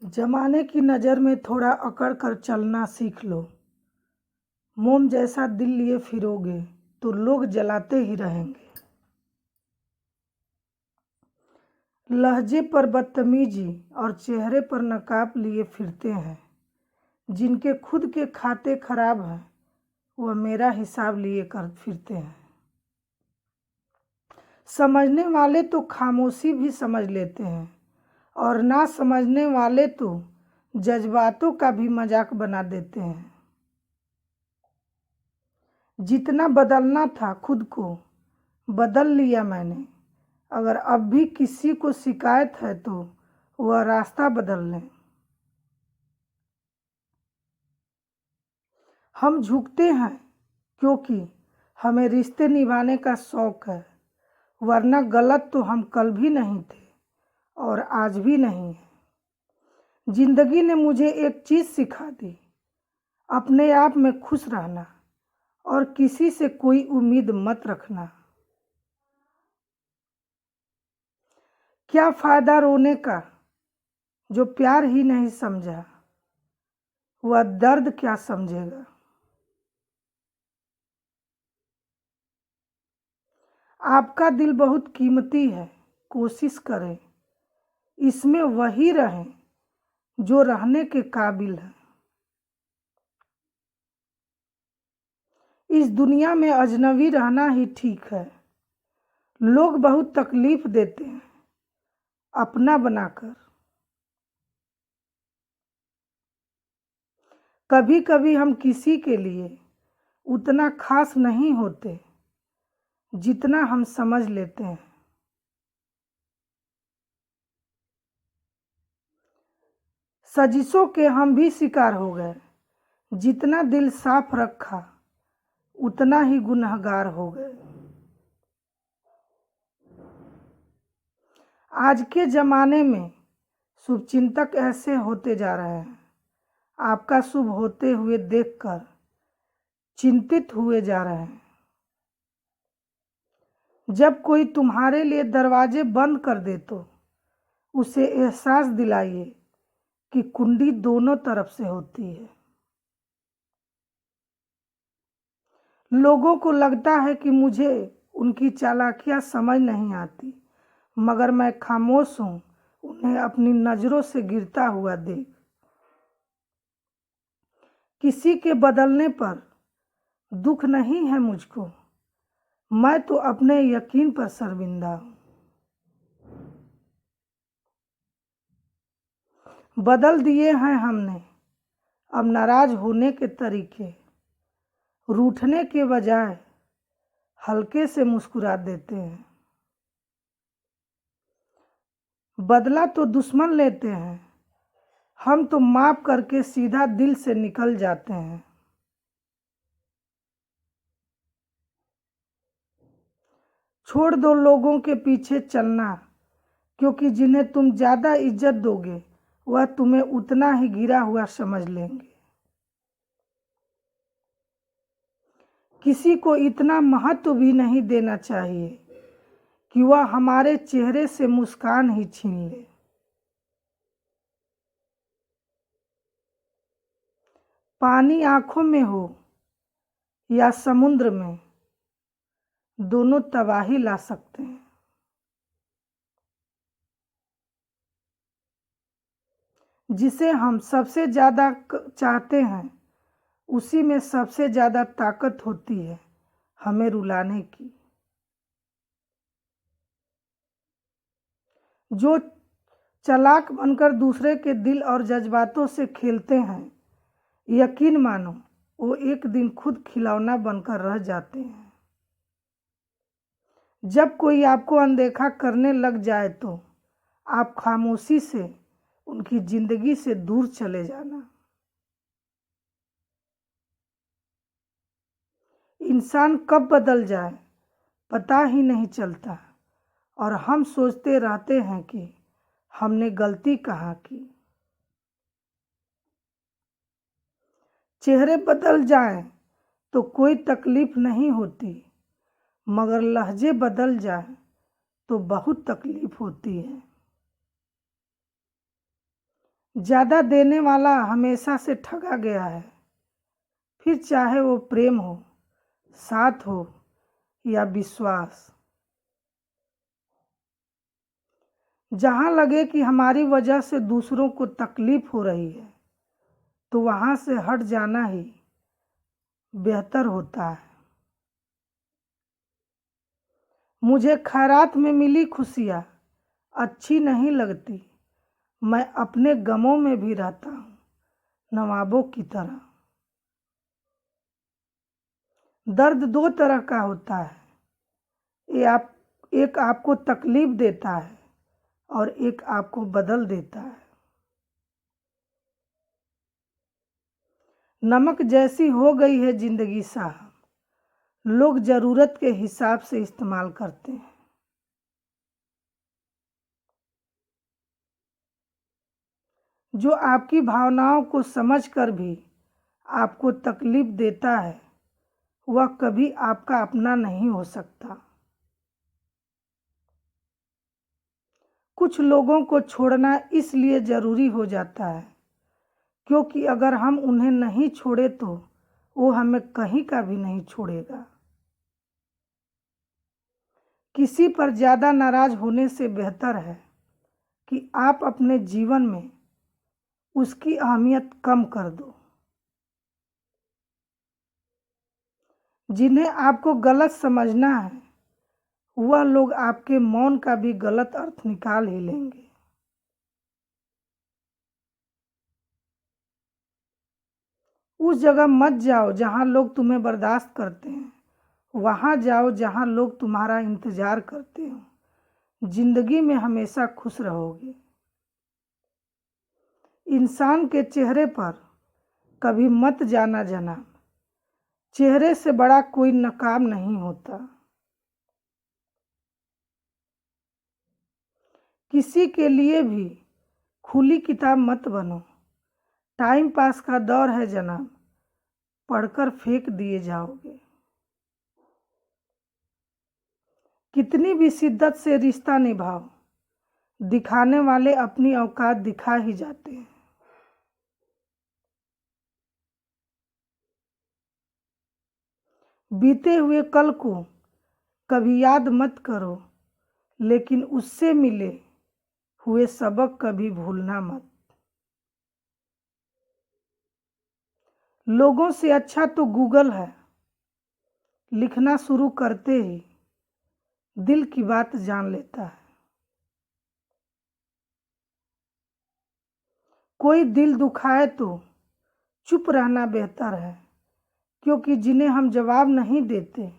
जमाने की नज़र में थोड़ा अकड़ कर चलना सीख लो। मोम जैसा दिल लिए फिरोगे तो लोग जलाते ही रहेंगे। लहजे पर बदतमीजी और चेहरे पर नकाब लिए फिरते हैं। जिनके खुद के खाते खराब हैं वह मेरा हिसाब लिए कर फिरते हैं। समझने वाले तो खामोशी भी समझ लेते हैं और ना समझने वाले तो जज्बातों का भी मजाक बना देते हैं। जितना बदलना था खुद को बदल लिया मैंने। अगर अब भी किसी को शिकायत है तो वह रास्ता बदल लें। हम झुकते हैं क्योंकि हमें रिश्ते निभाने का शौक है, वरना गलत तो हम कल भी नहीं थे और आज भी नहीं है। जिंदगी ने मुझे एक चीज़ सिखा दी, अपने आप में खुश रहना और किसी से कोई उम्मीद मत रखना। क्या फ़ायदा रोने का जो प्यार ही नहीं समझा, वह दर्द क्या समझेगा। आपका दिल बहुत कीमती है, कोशिश करें इसमें वही रहें जो रहने के काबिल है। इस दुनिया में अजनबी रहना ही ठीक है। लोग बहुत तकलीफ देते हैं अपना बनाकर। कभी कभी हम किसी के लिए उतना खास नहीं होते जितना हम समझ लेते हैं। साजिशों के हम भी शिकार हो गए। जितना दिल साफ रखा उतना ही गुनहगार हो गए। आज के ज़माने में शुभचिंतक ऐसे होते जा रहे हैं, आपका शुभ होते हुए देखकर चिंतित हुए जा रहे हैं। जब कोई तुम्हारे लिए दरवाजे बंद कर दे तो उसे एहसास दिलाइए कि कुंडी दोनों तरफ से होती है। लोगों को लगता है कि मुझे उनकी चालाकियां समझ नहीं आती, मगर मैं खामोश हूं उन्हें अपनी नज़रों से गिरता हुआ देख। किसी के बदलने पर दुख नहीं है मुझको, मैं तो अपने यकीन पर शर्मिंदा हूँ। बदल दिए हैं हमने अब नाराज होने के तरीके। रूठने के बजाय हल्के से मुस्कुरा देते हैं। बदला तो दुश्मन लेते हैं, हम तो माफ करके सीधा दिल से निकल जाते हैं। छोड़ दो लोगों के पीछे चलना, क्योंकि जिन्हें तुम ज़्यादा इज्जत दोगे वह तुम्हें उतना ही गिरा हुआ समझ लेंगे। किसी को इतना महत्व भी नहीं देना चाहिए कि वह हमारे चेहरे से मुस्कान ही छीन ले। पानी आंखों में हो या समुद्र में, दोनों तबाही ला सकते हैं। जिसे हम सबसे ज़्यादा चाहते हैं उसी में सबसे ज़्यादा ताकत होती है हमें रुलाने की। जो चालाक बनकर दूसरे के दिल और जज्बातों से खेलते हैं, यकीन मानो वो एक दिन खुद खिलौना बनकर रह जाते हैं। जब कोई आपको अनदेखा करने लग जाए तो आप खामोशी से उनकी जिंदगी से दूर चले जाना। इंसान कब बदल जाए पता ही नहीं चलता और हम सोचते रहते हैं कि हमने गलती कहाँ की। चेहरे बदल जाएं तो कोई तकलीफ नहीं होती, मगर लहजे बदल जाएं तो बहुत तकलीफ होती है। ज़्यादा देने वाला हमेशा से ठगा गया है, फिर चाहे वो प्रेम हो, साथ हो या विश्वास। जहाँ लगे कि हमारी वजह से दूसरों को तकलीफ हो रही है, तो वहाँ से हट जाना ही बेहतर होता है। मुझे खैरात में मिली खुशियाँ अच्छी नहीं लगती, मैं अपने गमों में भी रहता हूँ नवाबों की तरह। दर्द दो तरह का होता है, एक आपको तकलीफ देता है और एक आपको बदल देता है। नमक जैसी हो गई है जिंदगी साहब, लोग ज़रूरत के हिसाब से इस्तेमाल करते हैं। जो आपकी भावनाओं को समझकर भी आपको तकलीफ देता है, वह कभी आपका अपना नहीं हो सकता। कुछ लोगों को छोड़ना इसलिए ज़रूरी हो जाता है क्योंकि अगर हम उन्हें नहीं छोड़े तो वो हमें कहीं का भी नहीं छोड़ेगा। किसी पर ज़्यादा नाराज़ होने से बेहतर है कि आप अपने जीवन में उसकी अहमियत कम कर दो। जिन्हें आपको गलत समझना है, वह लोग आपके मौन का भी गलत अर्थ निकाल ही लेंगे। उस जगह मत जाओ जहां लोग तुम्हें बर्दाश्त करते हैं, वहां जाओ जहां लोग तुम्हारा इंतजार करते हो। जिंदगी में हमेशा खुश रहोगे। इंसान के चेहरे पर कभी मत जाना जनाब, चेहरे से बड़ा कोई नकाब नहीं होता। किसी के लिए भी खुली किताब मत बनो, टाइम पास का दौर है जनाब, पढ़कर फेंक दिए जाओगे। कितनी भी शिद्दत से रिश्ता निभाओ, दिखाने वाले अपनी औकात दिखा ही जाते हैं। बीते हुए कल को कभी याद मत करो, लेकिन उससे मिले हुए सबक कभी भूलना मत। लोगों से अच्छा तो गूगल है, लिखना शुरू करते ही दिल की बात जान लेता है। कोई दिल दुखाए तो चुप रहना बेहतर है, क्योंकि जिन्हें हम जवाब नहीं देते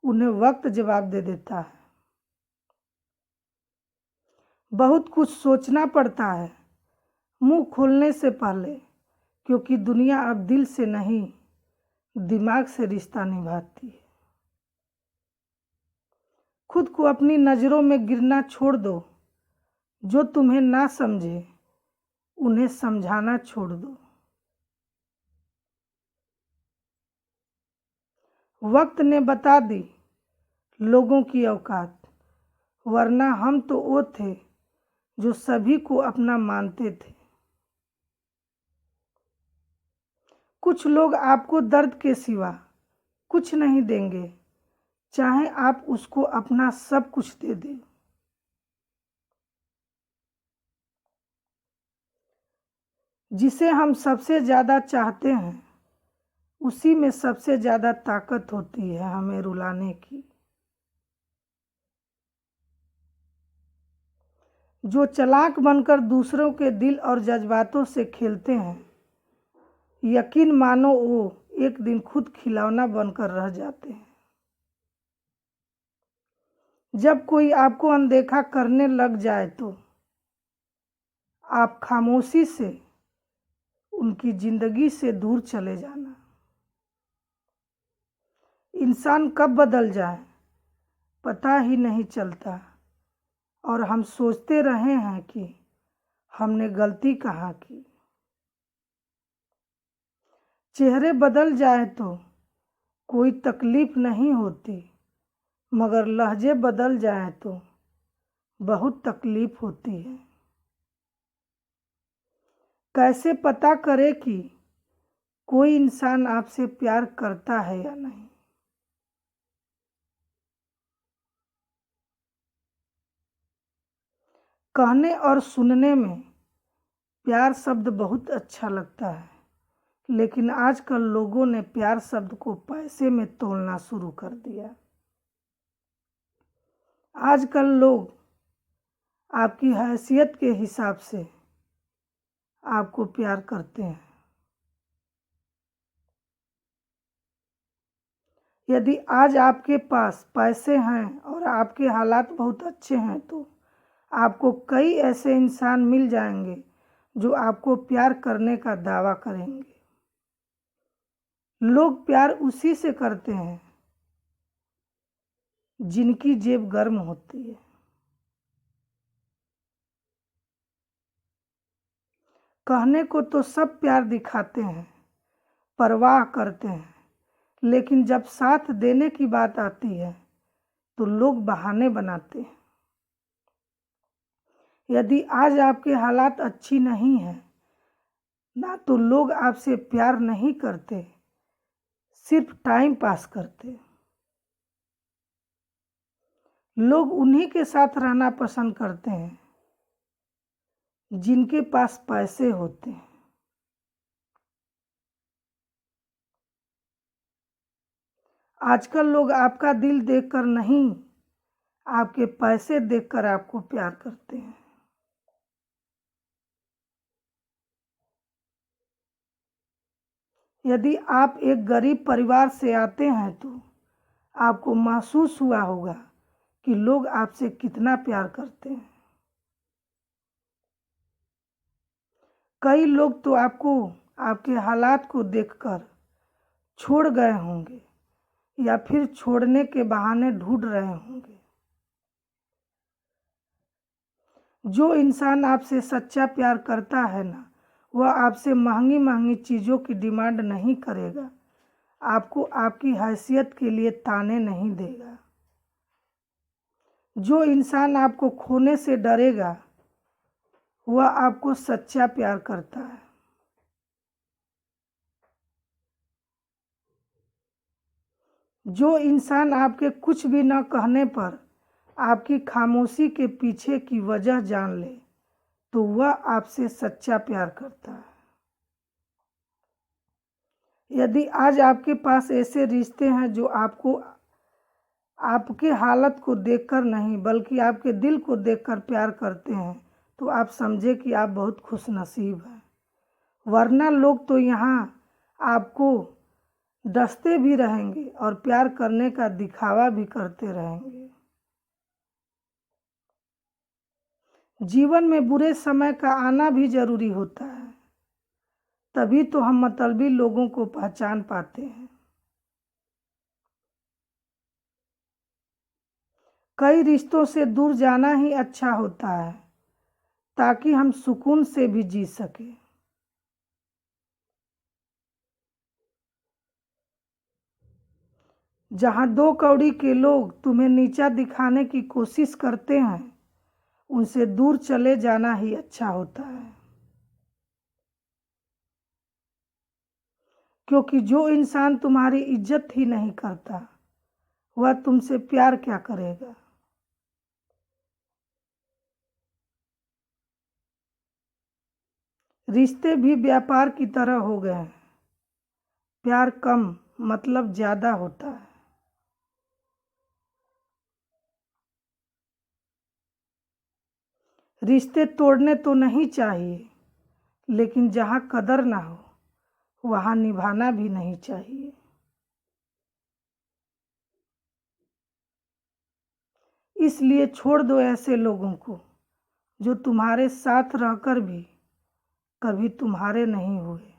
उन्हें वक्त जवाब दे देता है। बहुत कुछ सोचना पड़ता है मुंह खोलने से पहले, क्योंकि दुनिया अब दिल से नहीं दिमाग से रिश्ता निभाती है। खुद को अपनी नज़रों में गिरना छोड़ दो, जो तुम्हें ना समझे उन्हें समझाना छोड़ दो। वक्त ने बता दी लोगों की औकात, वरना हम तो वो थे जो सभी को अपना मानते थे। कुछ लोग आपको दर्द के सिवा कुछ नहीं देंगे, चाहे आप उसको अपना सब कुछ दे दें। जिसे हम सबसे ज़्यादा चाहते हैं, उसी में सबसे ज़्यादा ताकत होती है हमें रुलाने की। जो चालाक बनकर दूसरों के दिल और जज्बातों से खेलते हैं, यकीन मानो वो एक दिन खुद खिलौना बनकर रह जाते हैं। जब कोई आपको अनदेखा करने लग जाए तो आप खामोशी से उनकी जिंदगी से दूर चले जाना। इंसान कब बदल जाए पता ही नहीं चलता, और हम सोचते रहे हैं कि हमने गलती कहाँ की। चेहरे बदल जाए तो कोई तकलीफ नहीं होती, मगर लहजे बदल जाए तो बहुत तकलीफ होती है। कैसे पता करें कि कोई इंसान आपसे प्यार करता है या नहीं? कहने और सुनने में प्यार शब्द बहुत अच्छा लगता है, लेकिन आजकल लोगों ने प्यार शब्द को पैसे में तोलना शुरू कर दिया। आजकल लोग आपकी हैसियत के हिसाब से आपको प्यार करते हैं। यदि आज आपके पास पैसे हैं और आपके हालात बहुत अच्छे हैं तो आपको कई ऐसे इंसान मिल जाएंगे जो आपको प्यार करने का दावा करेंगे। लोग प्यार उसी से करते हैं जिनकी जेब गर्म होती है। कहने को तो सब प्यार दिखाते हैं, परवाह करते हैं, लेकिन जब साथ देने की बात आती है तो लोग बहाने बनाते हैं। यदि आज आपके हालात अच्छी नहीं है ना तो लोग आपसे प्यार नहीं करते, सिर्फ टाइम पास करते। लोग उन्हीं के साथ रहना पसंद करते हैं जिनके पास पैसे होते हैं। आजकल लोग आपका दिल देखकर नहीं, आपके पैसे देखकर आपको प्यार करते हैं। यदि आप एक गरीब परिवार से आते हैं तो आपको महसूस हुआ होगा कि लोग आपसे कितना प्यार करते हैं। कई लोग तो आपको आपके हालात को देखकर छोड़ गए होंगे या फिर छोड़ने के बहाने ढूंढ रहे होंगे। जो इंसान आपसे सच्चा प्यार करता है ना, वह आपसे महंगी महंगी चीज़ों की डिमांड नहीं करेगा, आपको आपकी हैसियत के लिए ताने नहीं देगा। जो इंसान आपको खोने से डरेगा वह आपको सच्चा प्यार करता है। जो इंसान आपके कुछ भी न कहने पर आपकी खामोशी के पीछे की वजह जान ले तो वह आपसे सच्चा प्यार करता है। यदि आज आपके पास ऐसे रिश्ते हैं जो आपको आपके हालत को देखकर नहीं बल्कि आपके दिल को देखकर प्यार करते हैं तो आप समझे कि आप बहुत खुशनसीब हैं। वरना लोग तो यहाँ आपको डसते भी रहेंगे और प्यार करने का दिखावा भी करते रहेंगे। जीवन में बुरे समय का आना भी जरूरी होता है, तभी तो हम मतलबी लोगों को पहचान पाते हैं। कई रिश्तों से दूर जाना ही अच्छा होता है ताकि हम सुकून से भी जी सके। जहाँ दो कौड़ी के लोग तुम्हें नीचा दिखाने की कोशिश करते हैं उनसे दूर चले जाना ही अच्छा होता है, क्योंकि जो इंसान तुम्हारी इज्जत ही नहीं करता वह तुमसे प्यार क्या करेगा। रिश्ते भी व्यापार की तरह हो गए हैं। प्यार कम मतलब ज्यादा होता है। रिश्ते तोड़ने तो नहीं चाहिए, लेकिन जहाँ कदर ना हो वहाँ निभाना भी नहीं चाहिए। इसलिए छोड़ दो ऐसे लोगों को जो तुम्हारे साथ रहकर भी कभी तुम्हारे नहीं हुए।